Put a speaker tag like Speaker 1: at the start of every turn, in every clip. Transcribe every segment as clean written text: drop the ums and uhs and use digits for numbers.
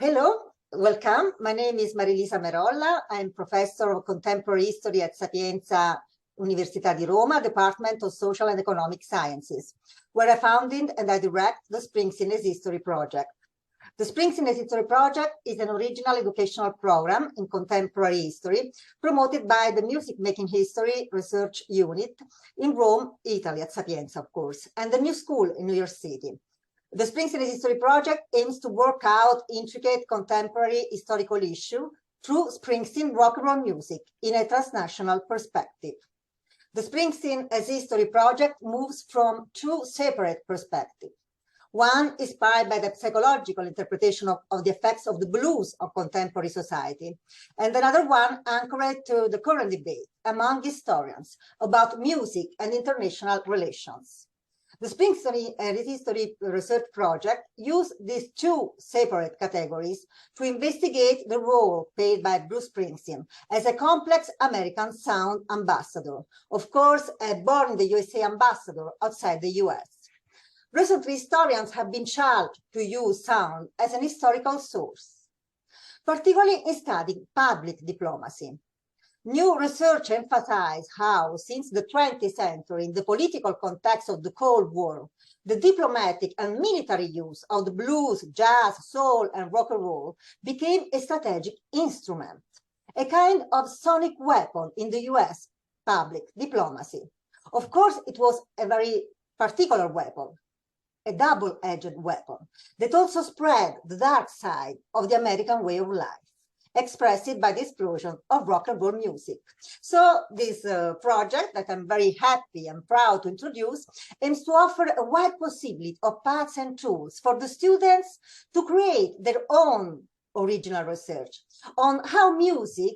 Speaker 1: Hello, welcome. My name is Marilisa Merolla. I'm professor of contemporary history at Sapienza Università di Roma, Department of Social and Economic Sciences, where I founded and I direct the Springsteen History Project. The Springsteen History Project is an original educational program in contemporary history promoted by the Music Making History Research Unit in Rome, Italy, at Sapienza, of course, and the New School in New York City. The Springsteen History Project aims to work out intricate contemporary historical issues through Springsteen rock and roll music in a transnational perspective. The Springsteen as History Project moves from two separate perspectives. One inspired by the psychological interpretation of the effects of the blues of contemporary society, and another one anchored to the current debate among historians about music and international relations. The Springsteen History Research Project used these two separate categories to investigate the role played by Bruce Springsteen as a complex American sound ambassador, of course, a born in the USA ambassador outside the US. Recently, historians have been charged to use sound as an historical source, particularly in studying public diplomacy. New research emphasizes how, since the 20th century, in the political context of the Cold War, the diplomatic and military use of the blues, jazz, soul, and rock and roll became a strategic instrument, a kind of sonic weapon in the US public diplomacy. Of course, it was a very particular weapon, a double-edged weapon that also spread the dark side of the American way of life, expressed by the explosion of rock and roll music. So this project that I'm very happy and proud to introduce aims to offer a wide possibility of paths and tools for the students to create their own original research on how music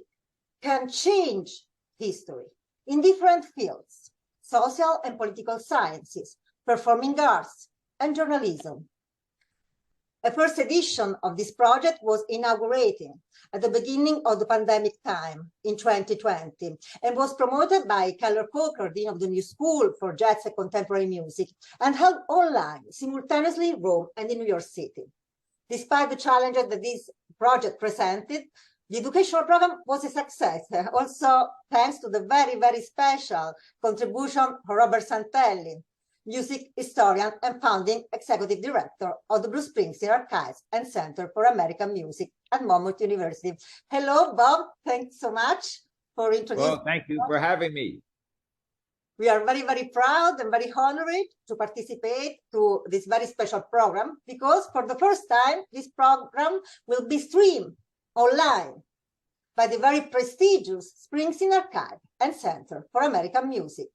Speaker 1: can change history in different fields: social and political sciences, performing arts, and journalism. A first edition of this project was inaugurated at the beginning of the pandemic time in 2020 and was promoted by Keller Coker, Dean of the New School for Jazz and Contemporary Music, and held online simultaneously in Rome and in New York City. Despite the challenges that this project presented, the educational program was a success, also thanks to the very, very special contribution of Robert Santelli, music historian and founding executive director of the Bruce Springsteen Archives and Center for American Music at Monmouth University. Hello, Bob. Thanks so much for introducing.
Speaker 2: Well, thank you for having me.
Speaker 1: We are very, very proud and very honored to participate to this very special program because for the first time, this program will be streamed online by the very prestigious Springsteen Archive and Center for American Music.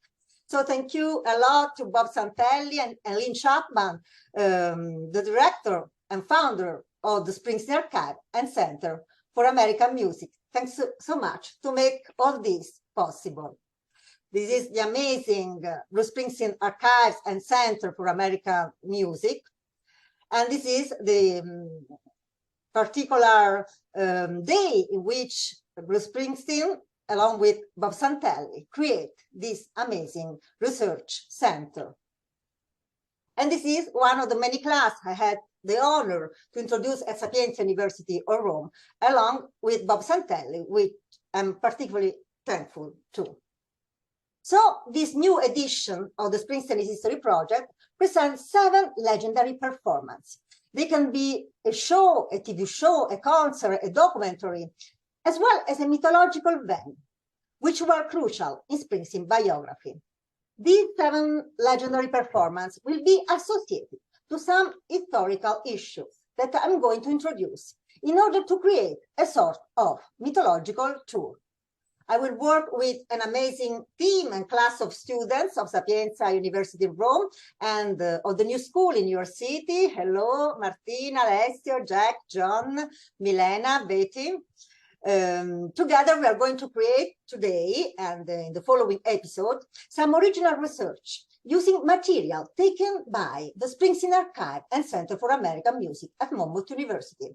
Speaker 1: So thank you a lot to Bob Santelli and Lynn Chapman, the director and founder of the Springsteen Archive and Center for American Music. Thanks so much to make all this possible. This is the amazing Bruce Springsteen Archives and Center for American Music. And this is the particular day in which Bruce Springsteen, along with Bob Santelli, create this amazing research center. And this is one of the many classes I had the honor to introduce at Sapienza University of Rome, along with Bob Santelli, which I'm particularly thankful to. So this new edition of the Springsteen History Project presents 7 legendary performances. They can be a show, a TV show, a concert, a documentary, as well as a mythological venue, which were crucial in Springsteen biography. These 7 legendary performances will be associated to some historical issues that I'm going to introduce in order to create a sort of mythological tour. I will work with an amazing team and class of students of Sapienza University of Rome and of the New School in New York City. Hello, Martina, Alessio, Jack, John, Milena, Betty. Together we are going to create today and in the following episode some original research using material taken by the Springsteen Archive and Center for American Music at Monmouth University.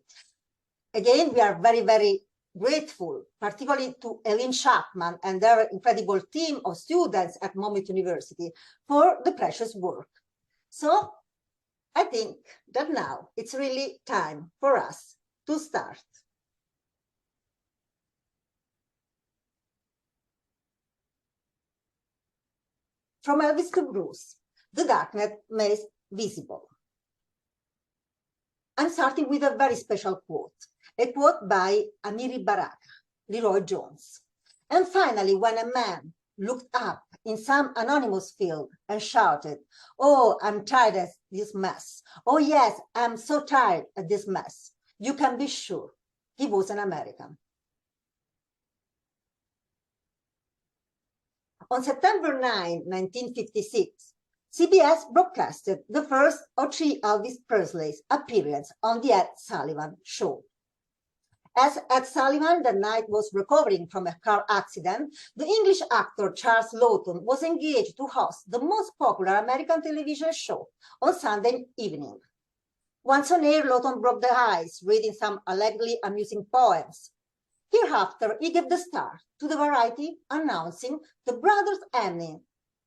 Speaker 1: Again, we are very, very grateful, particularly to Lynn Chapman and their incredible team of students at Monmouth University for the precious work. So I think that now it's really time for us to start. From Elvis to Bruce, the darkness made visible. I'm starting with a very special quote, a quote by Amiri Baraka, Leroy Jones. And finally, when a man looked up in some anonymous field and shouted, "Oh, I'm tired of this mess. Oh yes, I'm so tired of this mess," you can be sure he was an American. On September 9, 1956, CBS broadcasted the first of three Elvis Presley's appearances on the Ed Sullivan Show. As Ed Sullivan that night was recovering from a car accident, the English actor Charles Lawton was engaged to host the most popular American television show on Sunday evening. Once on air, Lawton broke the ice, reading some allegedly amusing poems. Hereafter, he gave the start to the variety, announcing the Brothers' Evening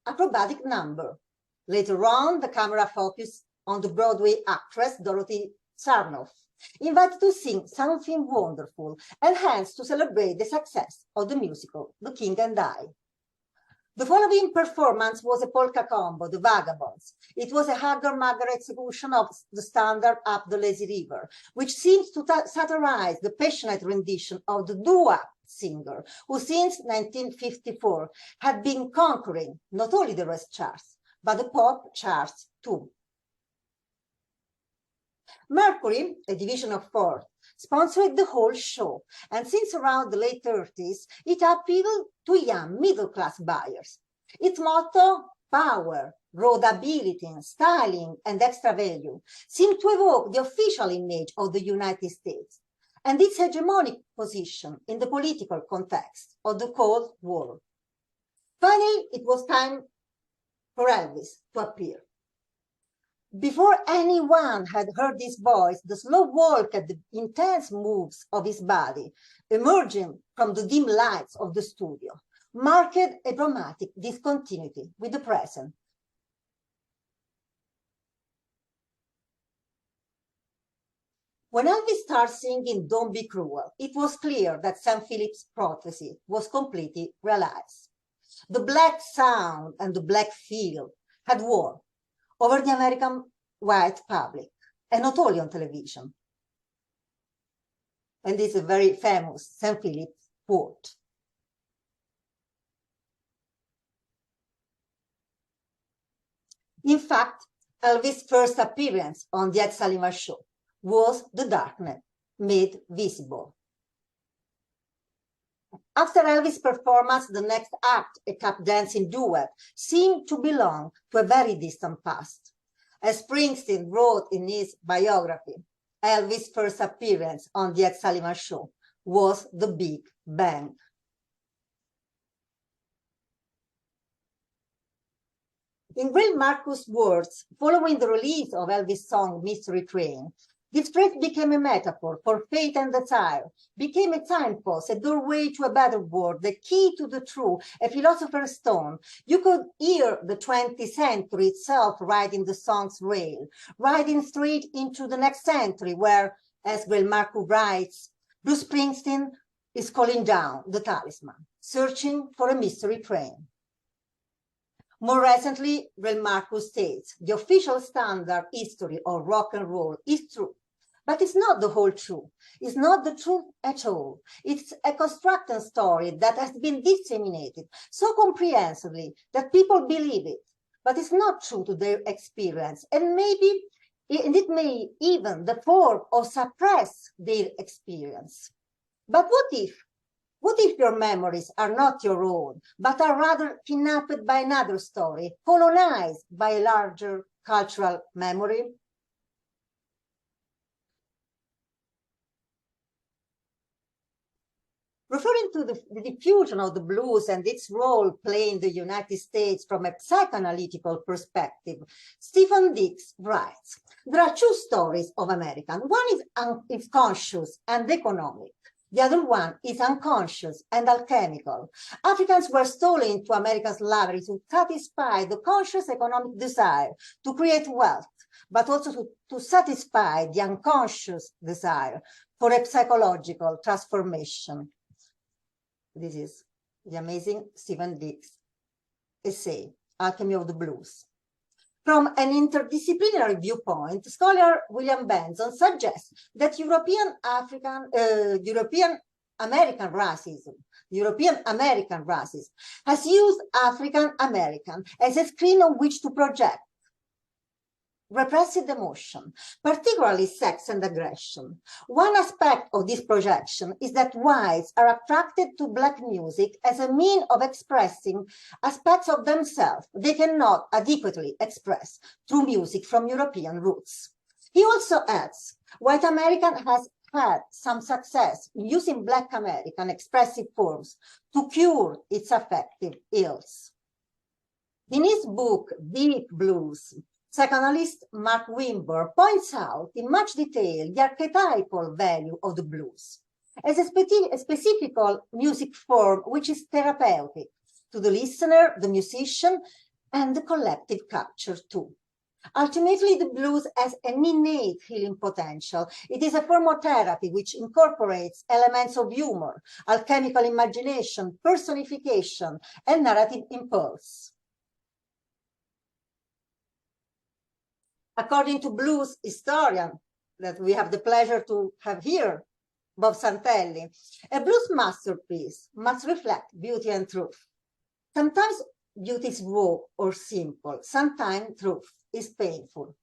Speaker 1: acrobatic number. Later on, the camera focused on the Broadway actress Dorothy Sarnoff, invited to sing something wonderful, and hence to celebrate the success of the musical The King and I. The following performance was a polka combo, The Vagabonds. It was a haggard-maggard execution of the standard Up the Lazy River, which seems to satirize the passionate rendition of the doo-wop singer, who since 1954 had been conquering not only the rest charts, but the pop charts too. Mercury, a division of Ford, sponsored the whole show, and since around the late 30s, it appealed to young middle-class buyers. Its motto, power, roadability, styling, and extra value, seemed to evoke the official image of the United States and its hegemonic position in the political context of the Cold War. Finally, it was time for Elvis to appear. Before anyone had heard his voice, the slow walk and the intense moves of his body, emerging from the dim lights of the studio, marked a dramatic discontinuity with the present. When Elvis started singing "Don't Be Cruel," it was clear that Sam Phillips' prophecy was completely realized. The black sound and the black feel had won over the American white public, and not only on television. And this is a very famous Sam Phillips quote. In fact, Elvis' first appearance on the Ed Sullivan Show was The Darkness Made Visible. After Elvis' performance, the next act, a tap dancing duet, seemed to belong to a very distant past. As Springsteen wrote in his biography, Elvis' first appearance on the Ed Sullivan Show was The Big Bang. In Will Marcus' words, following the release of Elvis' song Mystery Train, this phrase became a metaphor for faith and desire, became a signpost, a doorway to a better world, the key to the true, a philosopher's stone. You could hear the 20th century itself riding the song's rail, riding straight into the next century where, as Will Marcus writes, Bruce Springsteen is calling down the talisman, searching for a mystery train. More recently, Will Marcus states, the official standard history of rock and roll is true, but it's not the whole truth. It's not the truth at all. It's a constructed story that has been disseminated so comprehensively that people believe it, but it's not true to their experience, and maybe it may even deform or suppress their experience. But what if? What if your memories are not your own, but are rather kidnapped by another story, colonized by a larger cultural memory? Referring to the diffusion of the blues and its role played in the United States from a psychoanalytical perspective, Stephen Dix writes, there are two stories of America. One is conscious and economic. The other one is unconscious and alchemical. Africans were stolen into American slavery to satisfy the conscious economic desire to create wealth, but also to satisfy the unconscious desire for a psychological transformation. This is the amazing Stephen Dick's essay, Alchemy of the Blues. From an interdisciplinary viewpoint, scholar William Benson suggests that European American racism has used African American as a screen on which to project repressed emotion, particularly sex and aggression. One aspect of this projection is that whites are attracted to Black music as a means of expressing aspects of themselves they cannot adequately express through music from European roots. He also adds, white American has had some success in using Black American expressive forms to cure its affective ills. In his book, Deep Blues, psychoanalyst Mark Wimber points out in much detail the archetypal value of the blues as a specific music form which is therapeutic to the listener, the musician, and the collective culture too. Ultimately, the blues has an innate healing potential. It is a form of therapy which incorporates elements of humor, alchemical imagination, personification, and narrative impulse. According to blues historian that we have the pleasure to have here, Bob Santelli, a blues masterpiece must reflect beauty and truth. Sometimes beauty is raw or simple. Sometimes truth is painful.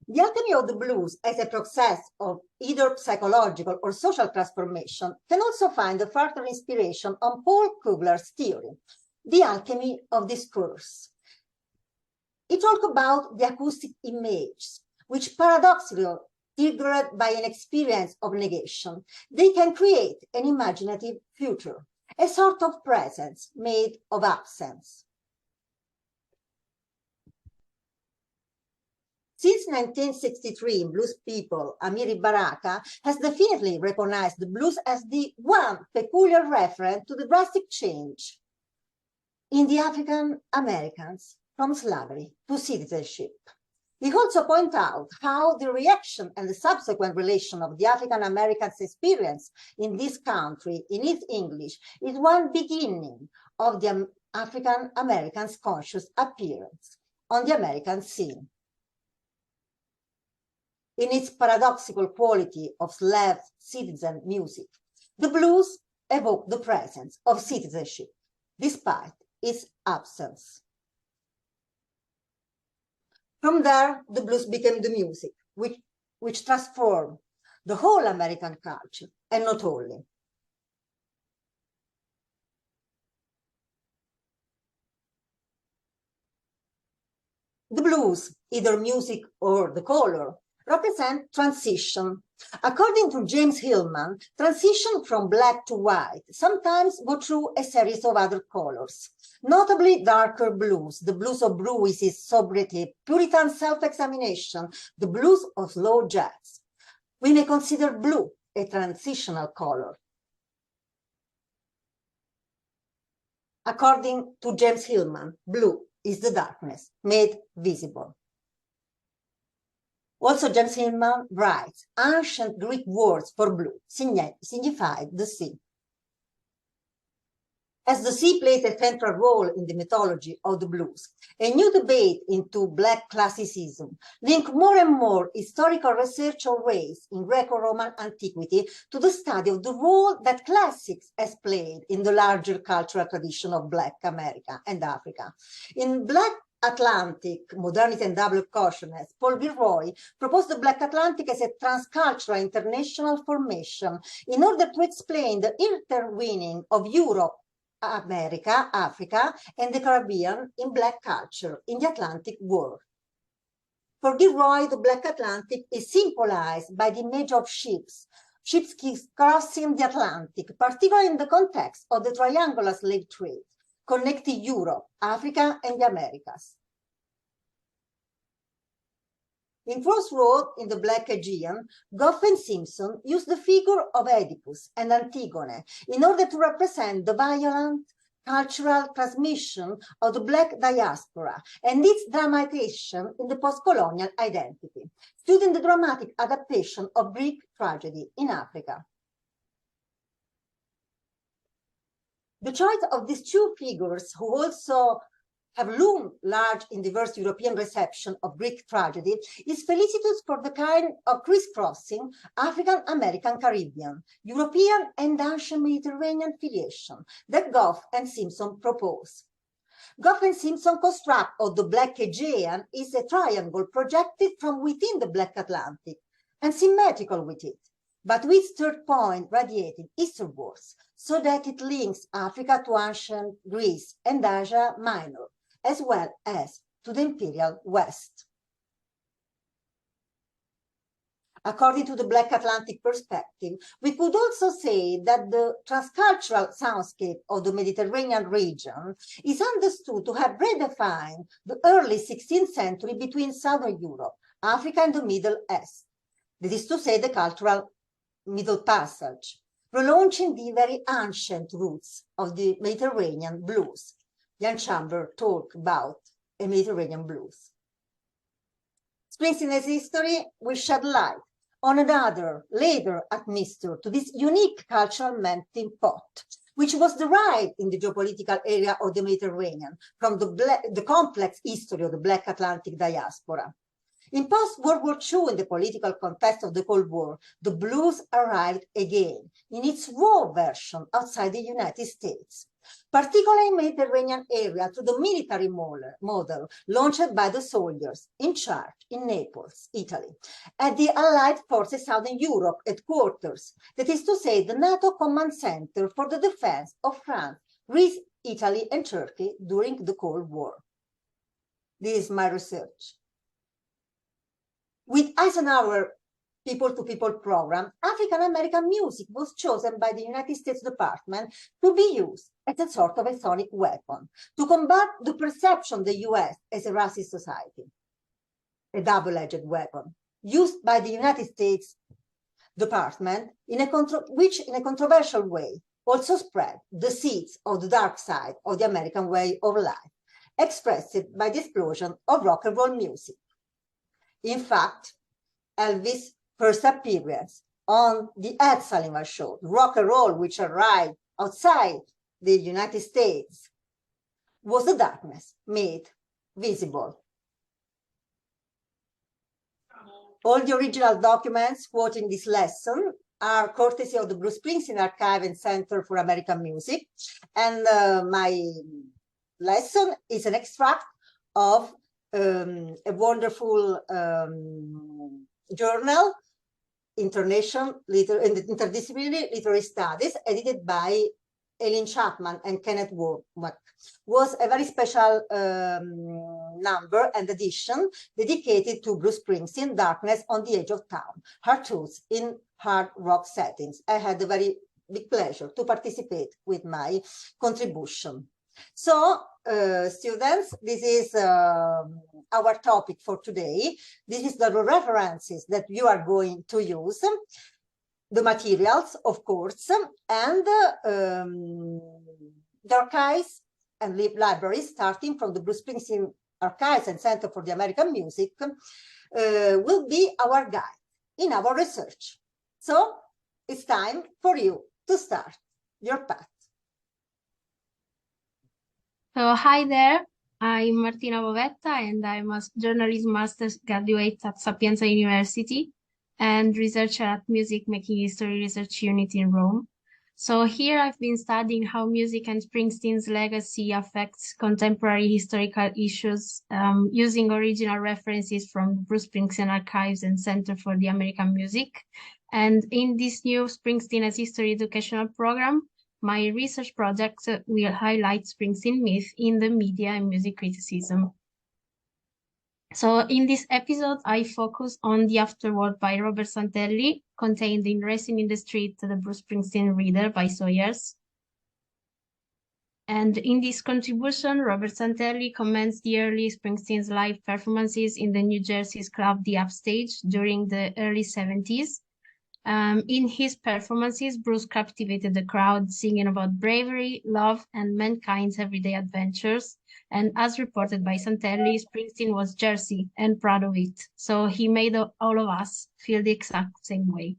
Speaker 1: The alchemy of the blues as a process of either psychological or social transformation can also find a further inspiration on Paul Kugler's theory, the alchemy of discourse. It talks about the acoustic image, which paradoxically triggered by an experience of negation, they can create an imaginative future, a sort of presence made of absence. Since 1963, blues people, Amiri Baraka, has definitely recognized the blues as the one peculiar reference to the drastic change in the African Americans from slavery to citizenship. He also points out how the reaction and the subsequent relation of the African Americans' experience in this country, in its English, is one beginning of the African Americans' conscious appearance on the American scene. In its paradoxical quality of slave citizen music, the blues evoke the presence of citizenship, despite its absence. From there, the blues became the music, which transformed the whole American culture, and not only. The blues, either music or the color, represent transition. According to James Hillman, transition from black to white sometimes go through a series of other colors, notably darker blues, the blues of Bruce's sobriety, Puritan self-examination, the blues of slow jazz. We may consider blue a transitional color. According to James Hillman, blue is the darkness made visible. Also, James Hillman writes, ancient Greek words for blue signified the sea. As the sea plays a central role in the mythology of the blues, a new debate into Black classicism linked more and more historical research of race in Greco-Roman antiquity to the study of the role that classics has played in the larger cultural tradition of Black America and Africa. In Black Atlantic, Modernity and Double Consciousness, Paul Gilroy proposed the Black Atlantic as a transcultural international formation in order to explain the intertwining of Europe, America, Africa, and the Caribbean in Black culture in the Atlantic world. For Gilroy, the Black Atlantic is symbolized by the image of ships crossing the Atlantic, particularly in the context of the triangular slave trade, connecting Europe, Africa, and the Americas. In Crossroad in the Black Aegean, Gough and Simpson used the figure of Oedipus and Antigone in order to represent the violent cultural transmission of the Black diaspora and its dramatization in the post-colonial identity, studying the dramatic adaptation of Greek tragedy in Africa. The choice of these two figures, who also have loomed large in diverse European reception of Greek tragedy, is felicitous for the kind of crisscrossing African-American Caribbean, European and ancient Mediterranean filiation that Gough and Simpson propose. Gough and Simpson construct of the Black Aegean is a triangle projected from within the Black Atlantic and symmetrical with it, but with third point radiating eastwards, so that it links Africa to ancient Greece and Asia Minor, as well as to the Imperial West. According to the Black Atlantic perspective, we could also say that the transcultural soundscape of the Mediterranean region is understood to have redefined the early 16th century between Southern Europe, Africa, and the Middle East. That is to say, the cultural Middle Passage, relaunching the very ancient roots of the Mediterranean blues. Jan Chamber talked about a Mediterranean blues. Springsteen's history will shed light on another later admixture to this unique cultural melting pot, which was derived in the geopolitical area of the Mediterranean from the complex history of the Black Atlantic diaspora. In post-World War II, in the political context of the Cold War, the blues arrived again in its raw version outside the United States, particularly in the Mediterranean area through the military model launched by the soldiers in charge in Naples, Italy, at the Allied Forces Southern Europe headquarters, that is to say, the NATO Command Center for the defense of France, Greece, Italy, and Turkey during the Cold War. This is my research. With Eisenhower People-to-People program, African-American music was chosen by the United States Department to be used as a sort of a sonic weapon to combat the perception of the US as a racist society, a double-edged weapon, used by the United States Department which in a controversial way also spread the seeds of the dark side of the American way of life, expressed by the explosion of rock and roll music. In fact, Elvis' first appearance on the Ed Sullivan Show, rock and roll, which arrived outside the United States, was the darkness made visible. All the original documents quoting this lesson are courtesy of the Bruce Springsteen Archive and Center for American Music, and my lesson is an extract of a wonderful journal, Interdisciplinary Literary Studies, edited by Eileen Chapman and Kenneth Womack. Was a very special number and edition dedicated to Bruce Springsteen, Darkness on the Edge of Town, Hard Truths in Hard Rock Settings. I had a very big pleasure to participate with my contribution. So, students, this is our topic for today. This is the references that you are going to use, the materials, of course, and the archives and libraries, starting from the Bruce Springsteen Archives and Center for the American Music, will be our guide in our research. So, it's time for you to start your path.
Speaker 2: So hi there, I'm Martina Bovetta and I'm a journalism master's graduate at Sapienza University and researcher at Music Making History Research Unit in Rome. So here I've been studying how music and Springsteen's legacy affects contemporary historical issues using original references from Bruce Springsteen Archives and Center for the American Music. And in this new Springsteen as History educational program, my research project will highlight Springsteen myth in the media and music criticism. So in this episode, I focus on The Afterword by Robert Santelli, contained in Racing in the Street, the Bruce Springsteen Reader by Sawyers. And in this contribution, Robert Santelli comments the early Springsteen's live performances in the New Jersey's club The Upstage during the early 70s. In his performances, Bruce captivated the crowd, singing about bravery, love, and mankind's everyday adventures. And as reported by Santelli, Springsteen was Jersey and proud of it. So he made all of us feel the exact same way.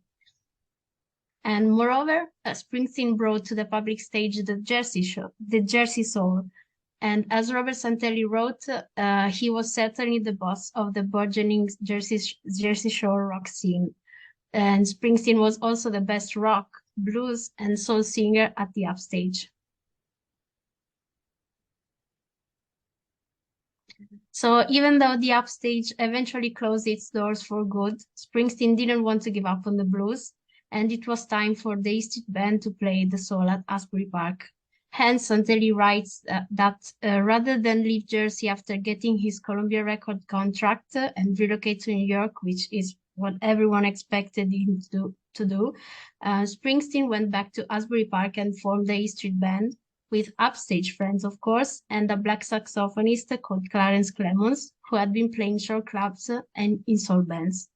Speaker 2: And moreover, Springsteen brought to the public stage the Jersey Soul. And as Robert Santelli wrote, he was certainly the boss of the burgeoning Jersey Shore rock scene. And Springsteen was also the best rock, blues, and soul singer at the Upstage. So even though the Upstage eventually closed its doors for good, Springsteen didn't want to give up on the blues, and it was time for the E Street Band to play the soul at Asbury Park. Hence, Santelli writes that rather than leave Jersey after getting his Columbia record contract and relocate to New York, which is what everyone expected him to do, Springsteen went back to Asbury Park and formed the E Street Band with Upstage friends, of course, and a black saxophonist called Clarence Clemons, who had been playing shore clubs and in soul bands.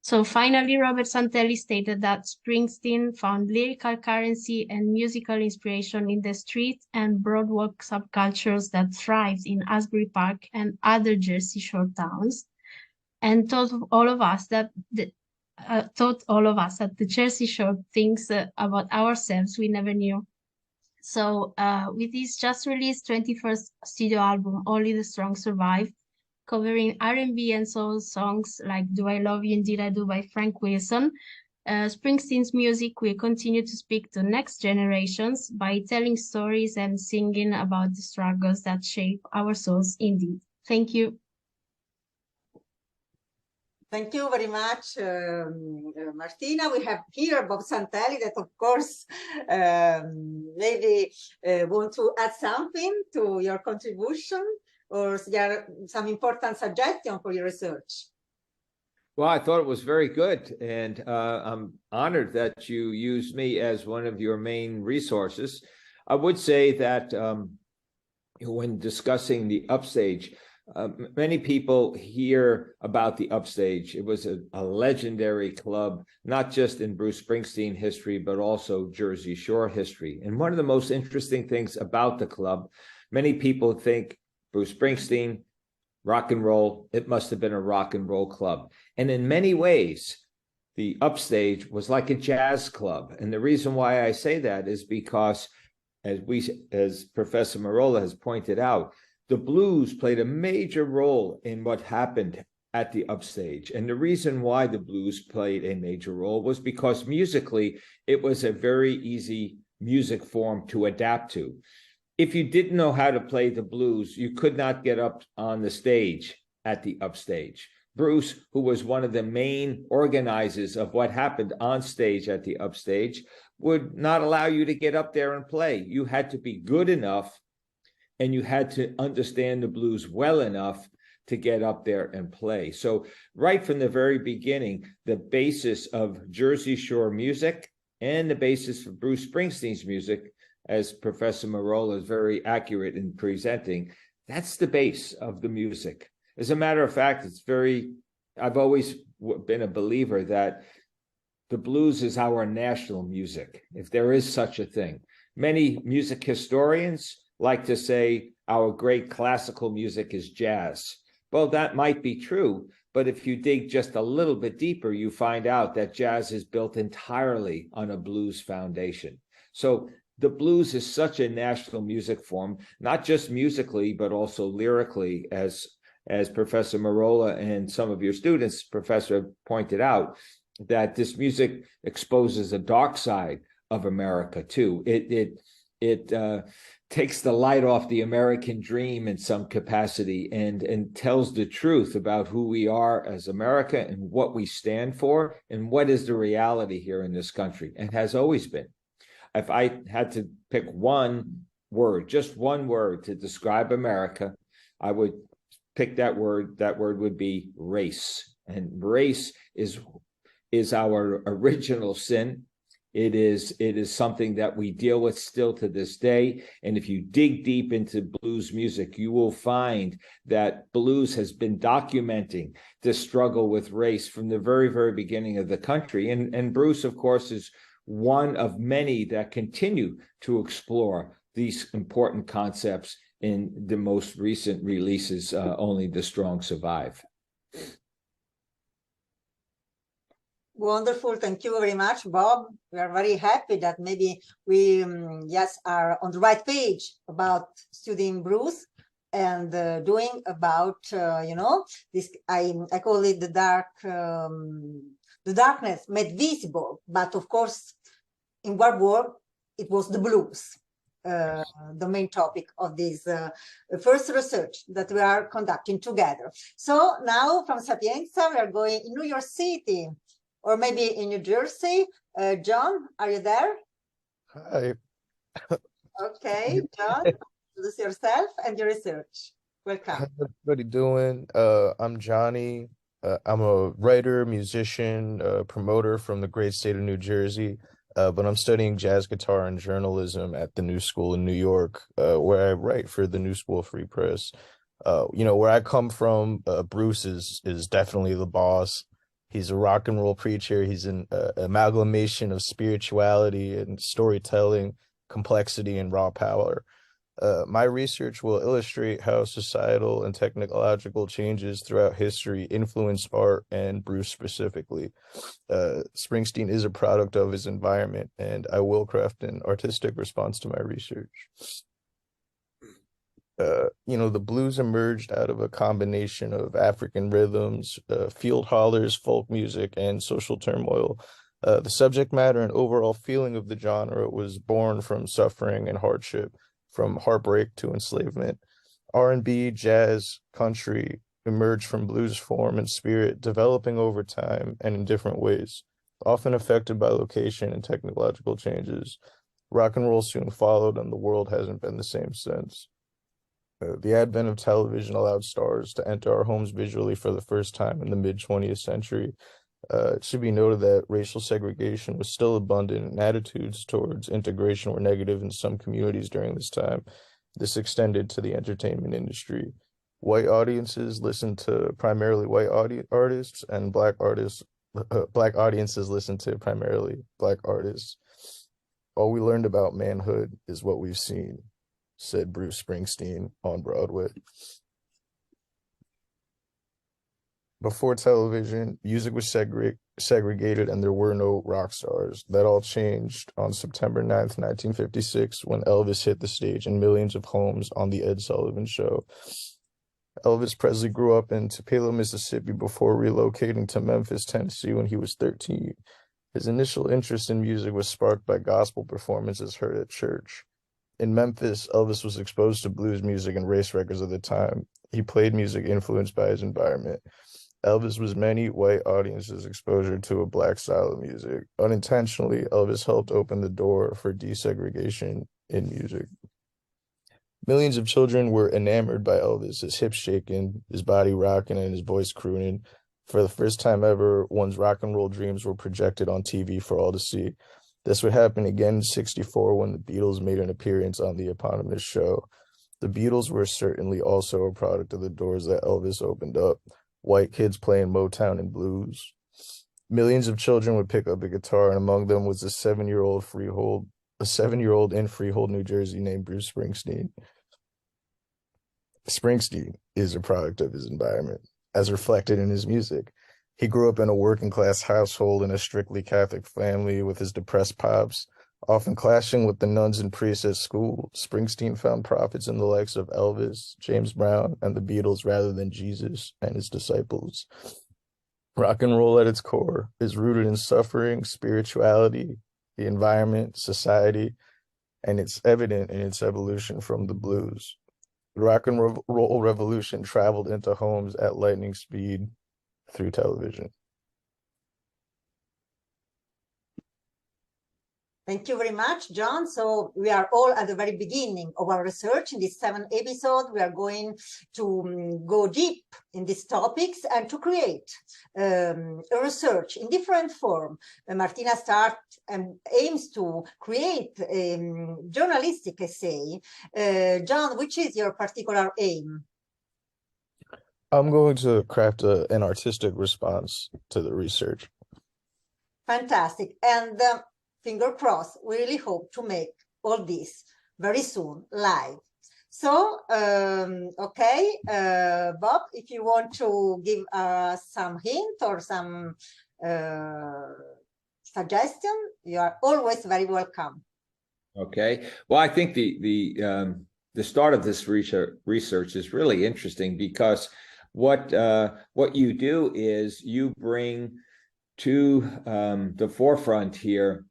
Speaker 2: So finally, Robert Santelli stated that Springsteen found lyrical currency and musical inspiration in the street and boardwalk subcultures that thrived in Asbury Park and other Jersey Shore towns, and taught all of us that the Jersey Shore things about ourselves we never knew. So with his just released 21st studio album, Only the Strong Survive, covering R&B and soul songs like Do I Love You Indeed I Do by Frank Wilson, Springsteen's music will continue to speak to next generations by telling stories and singing about the struggles that shape our souls indeed. Thank you.
Speaker 1: Thank you very much, Martina. We have here Bob Santelli that, of course, maybe want to add something to your contribution, or some important suggestion for your research.
Speaker 3: Well, I thought it was very good, and I'm honored that you used me as one of your main resources. I would say that when discussing the Upstage, many people hear about the Upstage. It was a legendary club, not just in Bruce Springsteen history, but also Jersey Shore history. And one of the most interesting things about the club, many people think Bruce Springsteen, rock and roll, it must have been a rock and roll club. And in many ways, the Upstage was like a jazz club. And the reason why I say that is because, as Professor Merola has pointed out, the blues played a major role in what happened at the Upstage. And the reason why the blues played a major role was because musically, it was a very easy music form to adapt to. If you didn't know how to play the blues, you could not get up on the stage at the Upstage. Bruce, who was one of the main organizers of what happened on stage at the Upstage, would not allow you to get up there and play. You had to be good enough, and you had to understand the blues well enough to get up there and play. So right from the very beginning, the basis of Jersey Shore music and the basis for Bruce Springsteen's music, as Professor Merola is very accurate in presenting, that's the base of the music. As a matter of fact, I've always been a believer that the blues is our national music, if there is such a thing. Many music historians like to say our great classical music is jazz. Well, that might be true, but if you dig just a little bit deeper, you find out that jazz is built entirely on a blues foundation. So the blues is such a national music form, not just musically, but also lyrically, as Professor Merola and some of your students, Professor, pointed out, that this music exposes a dark side of America too. It takes the light off the American dream in some capacity and tells the truth about who we are as America and what we stand for and what is the reality here in this country, and has always been. If I had to pick one word, just one word to describe America, I would pick that word. That word would be race. And race is our original sin. It is something that we deal with still to this day. And if you dig deep into blues music, you will find that blues has been documenting this struggle with race from the very, very beginning of the country. And Bruce, of course, is one of many that continue to explore these important concepts in the most recent releases, Only the Strong Survive.
Speaker 1: Wonderful. Thank you very much, Bob. We are very happy that maybe we, yes, are on the right page about studying blues and doing about, this, I call it the darkness made visible. But of course, in World War, it was the blues, the main topic of this first research that we are conducting together. So now from Sapienza, we are going in New York City, or maybe in New Jersey. John, are you there?
Speaker 4: Hi.
Speaker 1: Okay, John, introduce yourself and your research. Welcome.
Speaker 4: How's everybody doing? I'm Johnny. I'm a writer, musician, promoter from the great state of New Jersey, but I'm studying jazz guitar and journalism at the New School in New York, where I write for the New School Free Press. Where I come from, Bruce is definitely the boss. He's a rock and roll preacher. He's an amalgamation of spirituality and storytelling, complexity, and raw power. My research will illustrate how societal and technological changes throughout history influence art and Bruce specifically. Springsteen is a product of his environment, and I will craft an artistic response to my research. The blues emerged out of a combination of African rhythms, field hollers, folk music, and social turmoil. The subject matter and overall feeling of the genre was born from suffering and hardship, from heartbreak to enslavement. R&B, jazz, country emerged from blues form and spirit, developing over time and in different ways, often affected by location and technological changes. Rock and roll soon followed, and the world hasn't been the same since. The advent of television allowed stars to enter our homes visually for the first time in the mid-20th century. It should be noted that racial segregation was still abundant, and attitudes towards integration were negative in some communities during this time. This extended to the entertainment industry. White audiences listened to primarily white artists, and black audiences listened to primarily black artists. All we learned about manhood is what we've seen, said Bruce Springsteen on Broadway. Before television, music was segregated and there were no rock stars. That all changed on September 9th, 1956, when Elvis hit the stage in millions of homes on The Ed Sullivan Show. Elvis Presley grew up in Tupelo, Mississippi before relocating to Memphis, Tennessee when he was 13. His initial interest in music was sparked by gospel performances heard at church. In Memphis, Elvis was exposed to blues music and race records of the time. He played music influenced by his environment. Elvis was many white audiences' exposure to a black style of music. Unintentionally, Elvis helped open the door for desegregation in music. Millions of children were enamored by Elvis, his hips shaking, his body rocking, and his voice crooning. For the first time ever, one's rock and roll dreams were projected on TV for all to see. This would happen again in '64 when the Beatles made an appearance on the eponymous show. The Beatles were certainly also a product of the doors that Elvis opened up. White kids playing Motown and blues. Millions of children would pick up a guitar, and among them was a 7-year-old in Freehold, New Jersey, named Bruce Springsteen. Springsteen is a product of his environment, as reflected in his music. He grew up in a working-class household in a strictly Catholic family with his depressed pops, often clashing with the nuns and priests at school. Springsteen found prophets in the likes of Elvis, James Brown, and the Beatles rather than Jesus and his disciples. Rock and roll at its core is rooted in suffering, spirituality, the environment, society, and it's evident in its evolution from the blues. The rock and roll revolution traveled into homes at lightning speed through television.
Speaker 1: Thank you very much, John. So we are all at the very beginning of our research. In this 7th episode, we are going to go deep in these topics and to create a research in different form. Martina starts and aims to create a journalistic essay. John, which is your particular aim?
Speaker 4: I'm going to craft an artistic response to the research.
Speaker 1: Fantastic. And finger crossed, we really hope to make all this very soon live. So, okay, Bob, if you want to give some hint or some suggestion, you are always very welcome.
Speaker 3: Okay. Well, I think the start of this research is really interesting because what you do is you bring to the forefront here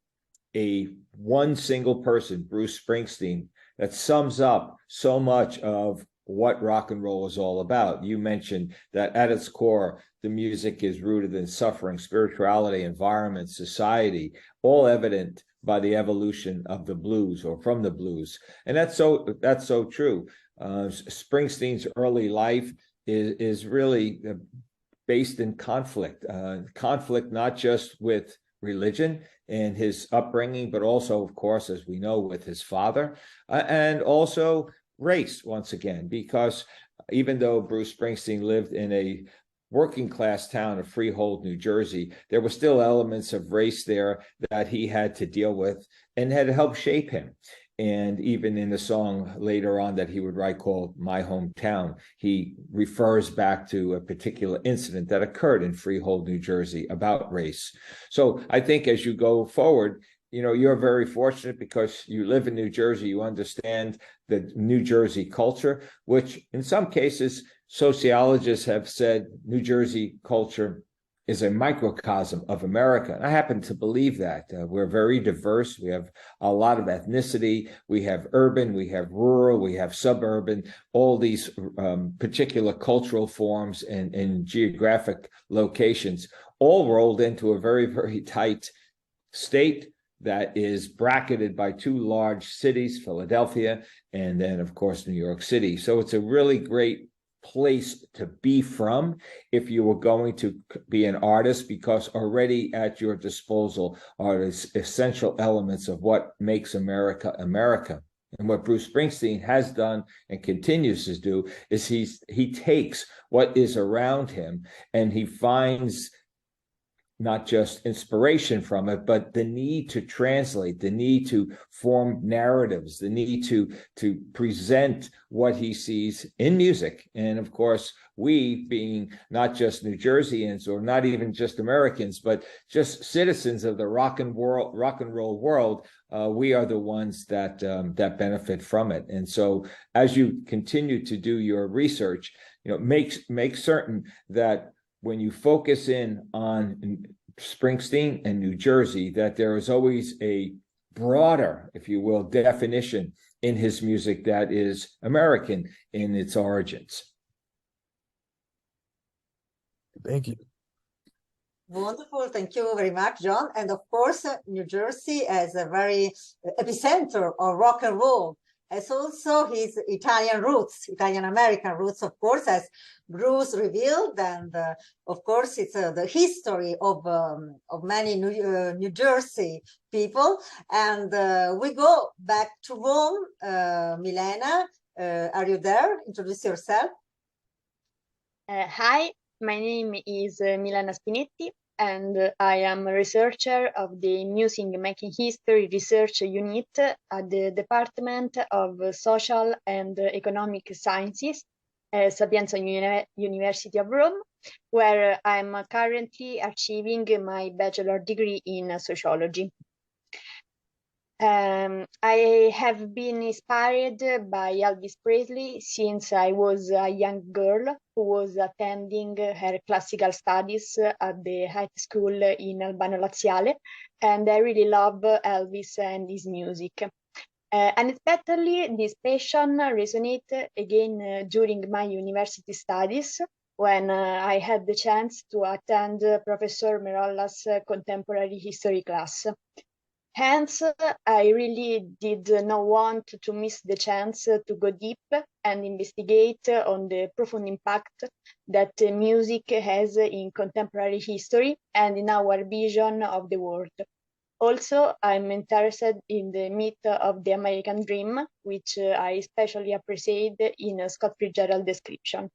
Speaker 3: one single person, Bruce Springsteen, that sums up so much of what rock and roll is all about. You mentioned that at its core, the music is rooted in suffering, spirituality, environment, society, all evident by the evolution of the blues or from the blues. And that's so true. Springsteen's early life is really based in conflict not just with religion and his upbringing, but also, of course, as we know, with his father, and also race, once again, because even though Bruce Springsteen lived in a working class town of Freehold, New Jersey, there were still elements of race there that he had to deal with and had to help shape him. And even in the song later on that he would write called My Hometown, he refers back to a particular incident that occurred in Freehold, New Jersey about race. So I think as you go forward, you're very fortunate because you live in New Jersey, you understand the New Jersey culture, which in some cases, sociologists have said New Jersey culture is a microcosm of America. And I happen to believe that. We're very diverse. We have a lot of ethnicity. We have urban, we have rural, we have suburban, all these particular cultural forms and geographic locations, all rolled into a very, very tight state that is bracketed by two large cities, Philadelphia, and then, of course, New York City. So it's a really great place to be from if you were going to be an artist, because already at your disposal are the essential elements of what makes America America. And what Bruce Springsteen has done and continues to do is he takes what is around him and he finds not just inspiration from it, but the need to translate, the need to form narratives, the need to present what he sees in music. And of course, we being not just New Jerseyans or not even just Americans, but just citizens of the rock and roll world, we are the ones that benefit from it. And so as you continue to do your research, make certain that when you focus in on Springsteen and New Jersey, that there is always a broader, if you will, definition in his music that is American in its origins.
Speaker 4: Thank you.
Speaker 1: Wonderful. Thank you very much, John. And of course, New Jersey as a very epicenter of rock and roll, as also his Italian roots, Italian-American roots, of course, as Bruce revealed. And of course, it's the history of many New Jersey people. And we go back to Rome. Milena, are you there? Introduce yourself.
Speaker 5: Hi, my name is Milena Spinetti, and I am a researcher of the Music Making History Research Unit at the Department of Social and Economic Sciences at Sapienza University of Rome, where I'm currently achieving my bachelor degree in sociology. I have been inspired by Elvis Presley since I was a young girl who was attending her classical studies at the high school in Albano Laziale, and I really love Elvis and his music. Unexpectedly, this passion resonated again during my university studies when I had the chance to attend Professor Merolla's contemporary history class. Hence, I really did not want to miss the chance to go deep and investigate on the profound impact that music has in contemporary history and in our vision of the world. Also, I'm interested in the myth of the American dream, which I especially appreciate in Scott Fitzgerald's description.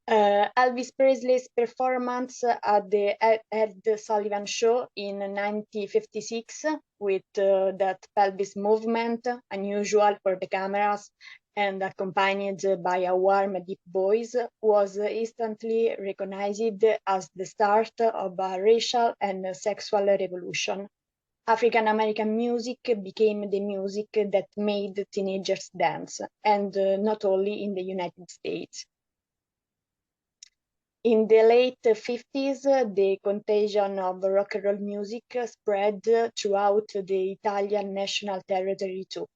Speaker 5: Elvis Presley's performance at the Ed Sullivan Show in 1956 with that pelvis movement, unusual for the cameras and accompanied by a warm, deep voice, was instantly recognized as the start of a racial and sexual revolution. African American music became the music that made teenagers dance, and not only in the United States. In the late 50s, the contagion of rock and roll music spread throughout the Italian national territory too.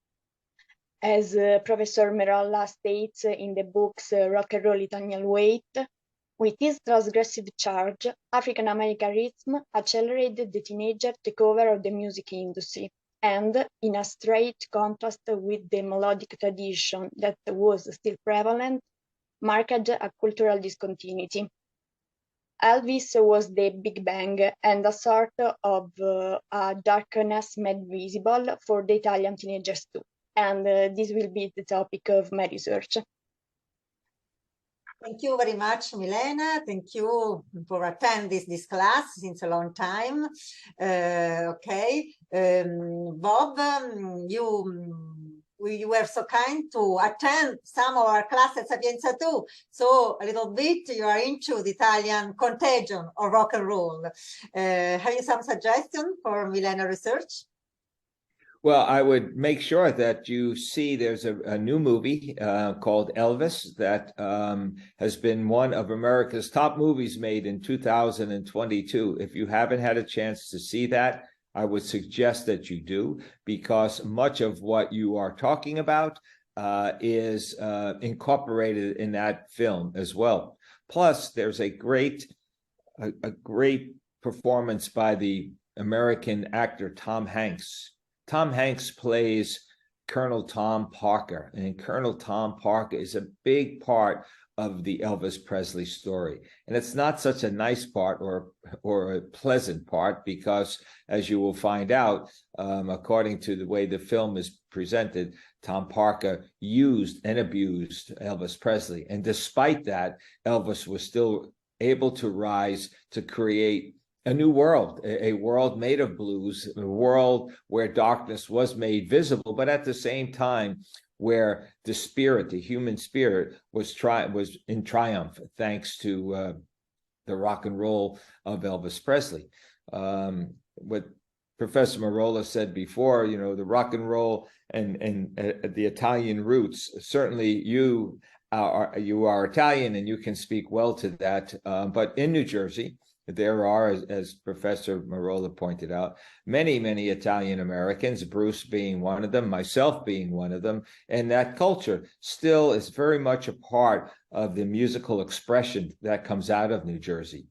Speaker 5: As Professor Merolla states in the books Rock and Roll Italian Weight, with his transgressive charge, African American rhythm accelerated the teenager takeover of the music industry, and in a straight contrast with the melodic tradition that was still prevalent, marked a cultural discontinuity. Elvis was the Big Bang and a sort of a darkness made visible for the Italian teenagers too. And this will be the topic of my research.
Speaker 1: Thank you very much, Milena. Thank you for attending this class since a long time. Bob, you were so kind to attend some of our class at Sapienza too. So a little bit you are into the Italian contagion of rock and roll. Have you some suggestion for Milena research?
Speaker 3: Well, I would make sure that you see there's a new movie called Elvis that has been one of America's top movies made in 2022. If you haven't had a chance to see that, I would suggest that you do, because much of what you are talking about is incorporated in that film as well. Plus, there's a great performance by the American actor Tom Hanks. Tom Hanks plays Colonel Tom Parker, and Colonel Tom Parker is a big part of the Elvis Presley story. And it's not such a nice part or a pleasant part, because as you will find out, according to the way the film is presented, Tom Parker used and abused Elvis Presley. And despite that, Elvis was still able to rise to create a new world, a world made of blues, a world where darkness was made visible, but at the same time, where the spirit, the human spirit, was in triumph, thanks to the rock and roll of Elvis Presley. What Professor Merolla said before, you know, the rock and roll and the Italian roots. Certainly, you are Italian and you can speak well to that. But in New Jersey, there are, as Professor Merolla pointed out, many Italian Americans, Bruce being one of them, myself being one of them, and that culture still is very much a part of the musical expression that comes out of New Jersey.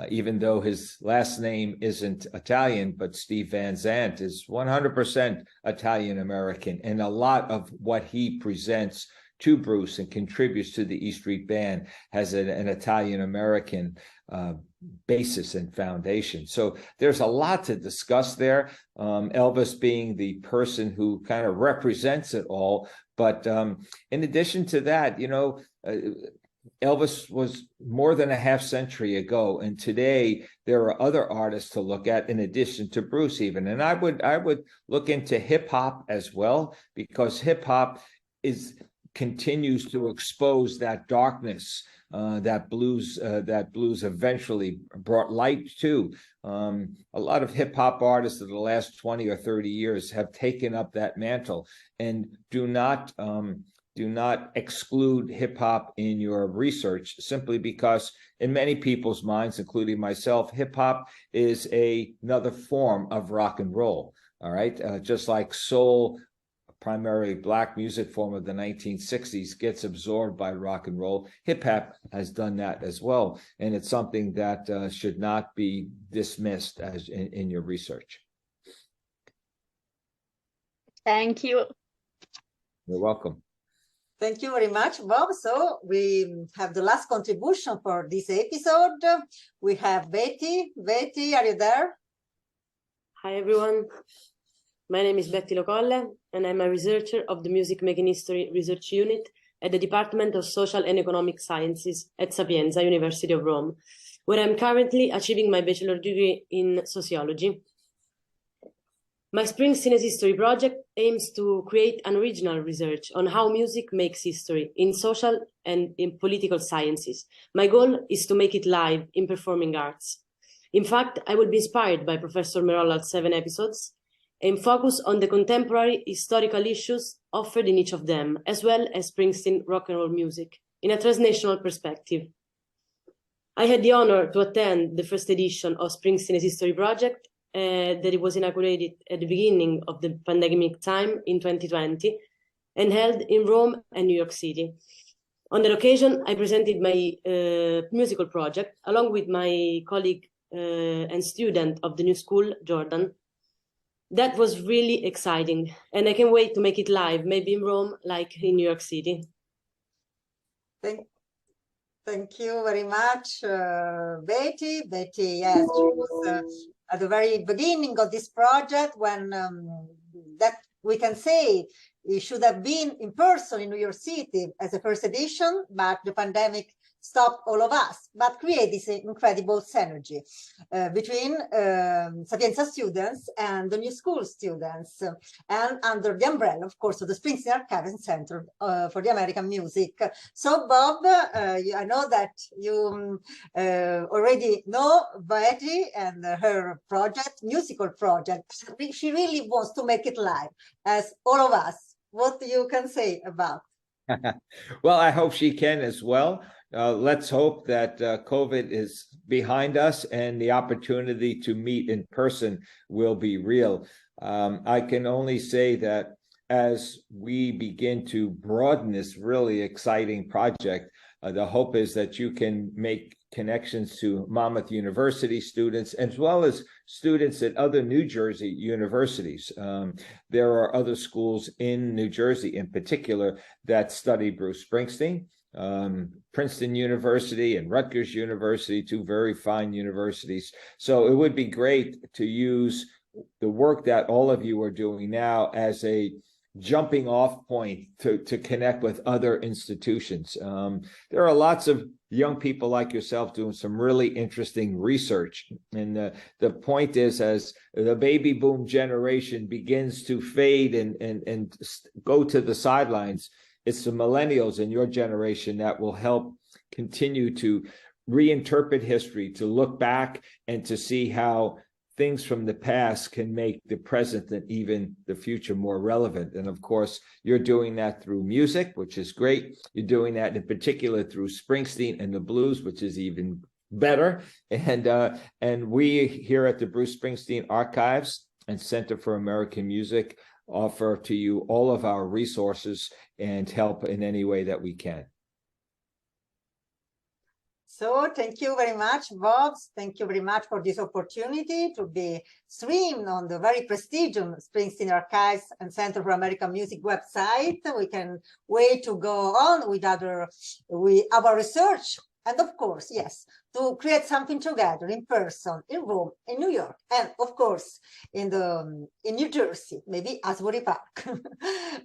Speaker 3: Even though his last name isn't Italian, but Steve Van Zandt is 100% Italian American, and a lot of what he presents to Bruce and contributes to the E Street Band has an Italian American basis and foundation. So there's a lot to discuss there. Elvis being the person who kind of represents it all. But in addition to that, you know, Elvis was more than a half century ago, and today there are other artists to look at in addition to Bruce even. And I would look into hip hop as well, because hip hop continues to expose that darkness that blues eventually brought light to. A lot of hip hop artists of the last 20 or 30 years have taken up that mantle, and do not exclude hip hop in your research, simply because in many people's minds, including myself, hip hop is another form of rock and roll. All right, just like soul primarily Black music form of the 1960s gets absorbed by rock and roll. Hip hop has done that as well. And it's something that should not be dismissed as in your research.
Speaker 5: Thank you.
Speaker 3: You're welcome.
Speaker 1: Thank you very much, Bob. So we have the last contribution for this episode. We have Betty. Betty, are you there?
Speaker 6: Hi, everyone. My name is Betty Locolle, and I'm a researcher of the Music Making History Research Unit at the Department of Social and Economic Sciences at Sapienza, University of Rome, where I'm currently achieving my bachelor degree in sociology. My Springsteen History project aims to create an original research on how music makes history in social and in political sciences. My goal is to make it live in performing arts. In fact, I will be inspired by Professor Merolla's 7 episodes and focus on the contemporary historical issues offered in each of them, as well as Springsteen rock and roll music in a transnational perspective. I had the honor to attend the first edition of Springsteen History project that it was inaugurated at the beginning of the pandemic time in 2020 and held in Rome and New York City. On that occasion, I presented my musical project along with my colleague and student of the new school, Jordan. That was really exciting, and I can't wait to make it live, maybe in Rome, like in New York City.
Speaker 1: Thank you very much, Betty. Betty, yes, she was at the very beginning of this project when that we can say it should have been in person in New York City as a first edition, but the pandemic stopped all of us, but create this incredible synergy between Sapienza students and the new school students, and under the umbrella, of course, of the Springsteen Archive and Center for the American Music. So, Bob, I know that you already know Betty and her project, musical project. She really wants to make it live, as all of us. What you can say about?
Speaker 3: Well, I hope she can as well. Let's hope that COVID is behind us and the opportunity to meet in person will be real. I can only say that as we begin to broaden this really exciting project, the hope is that you can make connections to Monmouth University students, as well as students at other New Jersey universities. There are other schools in New Jersey in particular that study Bruce Springsteen. Princeton University and Rutgers University, 2 very fine universities. So it would be great to use the work that all of you are doing now as a jumping off point to connect with other institutions. There are lots of young people like yourself doing some really interesting research. And the point is, as the baby boom generation begins to fade and go to the sidelines, it's the millennials in your generation that will help continue to reinterpret history, to look back and to see how things from the past can make the present and even the future more relevant. And of course, you're doing that through music, which is great. You're doing that in particular through Springsteen and the blues, which is even better. And we here at the Bruce Springsteen Archives and Center for American Music offer to you all of our resources and help in any way that we can.
Speaker 1: So thank you very much, Bob. Thank you very much for this opportunity to be streamed on the very prestigious Springsteen Archives and Center for American Music website. We can wait to go on with our research. And of course, yes, to create something together in person, in Rome, in New York, and of course, in New Jersey, maybe Asbury Park.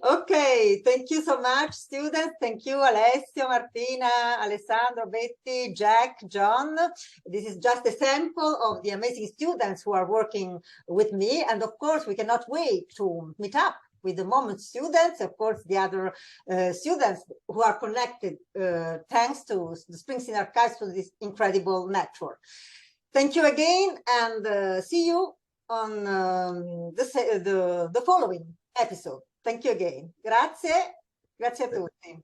Speaker 1: Okay, thank you so much, students. Thank you, Alessio, Martina, Alessandro, Betty, Jack, John. This is just a sample of the amazing students who are working with me. And of course, we cannot wait to meet up with the Monmouth students, of course, the other students who are connected thanks to the Springsteen Archives, to this incredible network. Thank you again, and see you on the following episode. Thank you again. Grazie. Grazie a tutti.